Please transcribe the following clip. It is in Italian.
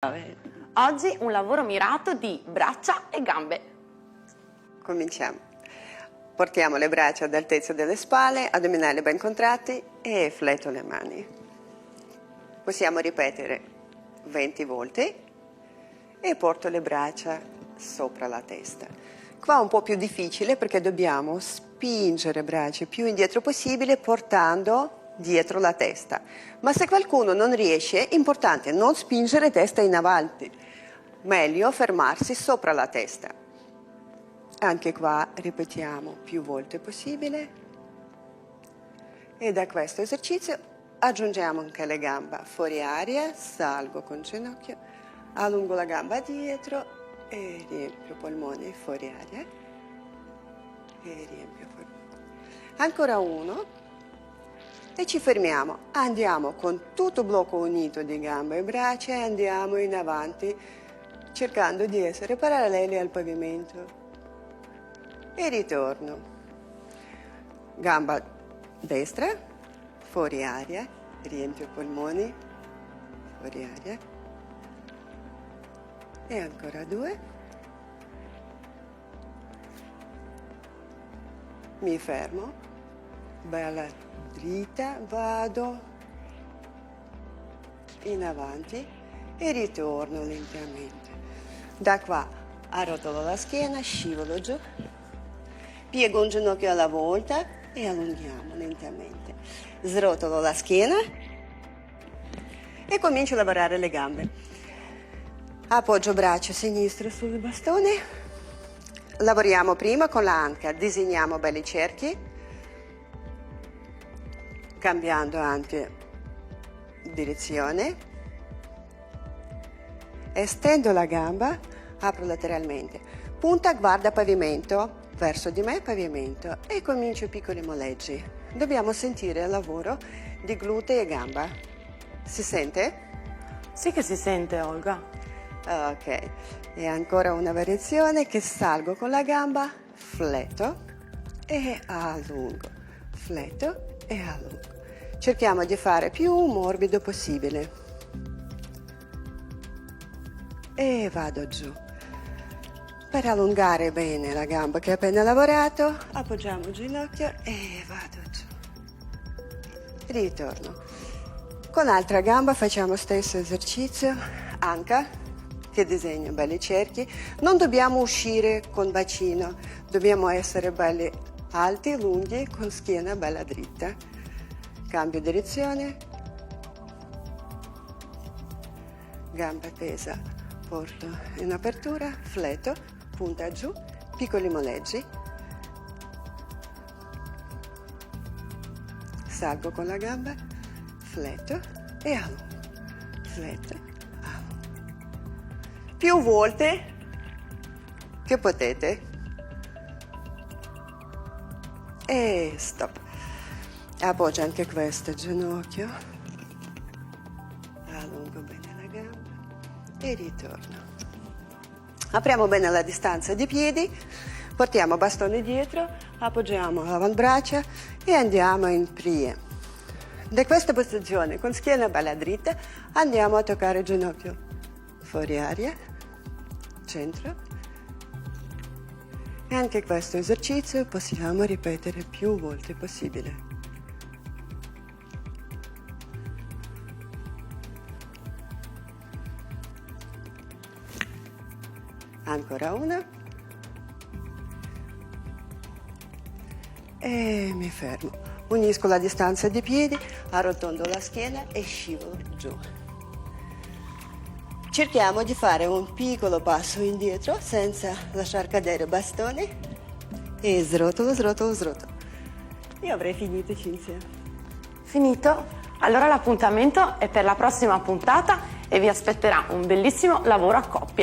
Oggi un lavoro mirato di braccia e gambe. Cominciamo. Portiamo le braccia ad altezza delle spalle, addominali ben contratti e fletto le mani. Possiamo ripetere 20 volte e porto le braccia sopra la testa. Qua è un po' più difficile perché dobbiamo spingere le braccia più indietro possibile portando dietro la testa. Ma se qualcuno non riesce, è importante non spingere testa in avanti. Meglio fermarsi sopra la testa. Anche qua ripetiamo più volte possibile. E da questo esercizio aggiungiamo anche le gambe fuori aria, salgo con ginocchio, allungo la gamba dietro e riempio polmoni fuori aria. E riempio polmoni. Ancora uno. E ci fermiamo. Andiamo con tutto blocco unito di gambe e braccia e andiamo in avanti cercando di essere paralleli al pavimento. E ritorno. Gamba destra, fuori aria, riempio polmoni, fuori aria. E ancora due. Mi fermo, bella dritta, vado in avanti e ritorno lentamente. Da qua arrotolo la schiena, scivolo giù, piego un ginocchio alla volta e allunghiamo lentamente. Srotolo la schiena e comincio a lavorare le gambe. Appoggio braccio sinistro sul bastone. Lavoriamo prima con l'anca, disegniamo belli cerchi, cambiando anche direzione. Estendo la gamba, apro lateralmente. Punta guarda pavimento, verso di me pavimento e comincio piccoli moleggi. Dobbiamo sentire il lavoro di glutei e gamba. Si sente? Sì che si sente, Olga. Ok. E ancora una variazione che salgo con la gamba, fletto e allungo. Fletto e allungo. Cerchiamo di fare più morbido possibile. E vado giù. Per allungare bene la gamba che ho appena lavorato, appoggiamo il ginocchio e vado giù. Ritorno. Con l'altra gamba facciamo stesso esercizio, anca, che disegna belli cerchi. Non dobbiamo uscire con bacino, dobbiamo essere belli alti, lunghi, con schiena bella dritta. Cambio direzione. Gamba tesa, porto in apertura, fletto, punta giù, piccoli moleggi. Salgo con la gamba, fletto e allungo. Fletto, allungo. Più volte che potete. E stop. Appoggio anche questo ginocchio. Allungo bene la gamba e ritorno. Apriamo bene la distanza di piedi, portiamo bastone dietro, appoggiamo l'avambraccia e andiamo in plie. Da questa posizione, con schiena bella dritta, andiamo a toccare il ginocchio. Fuori aria, centro. E anche questo esercizio possiamo ripetere più volte possibile. Ancora una. E mi fermo. Unisco la distanza di piedi, arrotondo la schiena e scivolo giù. Cerchiamo di fare un piccolo passo indietro senza lasciar cadere il bastone. E srotolo, srotolo, srotolo. Io avrei finito, Cinzia. Finito? Allora l'appuntamento è per la prossima puntata e vi aspetterà un bellissimo lavoro a coppie.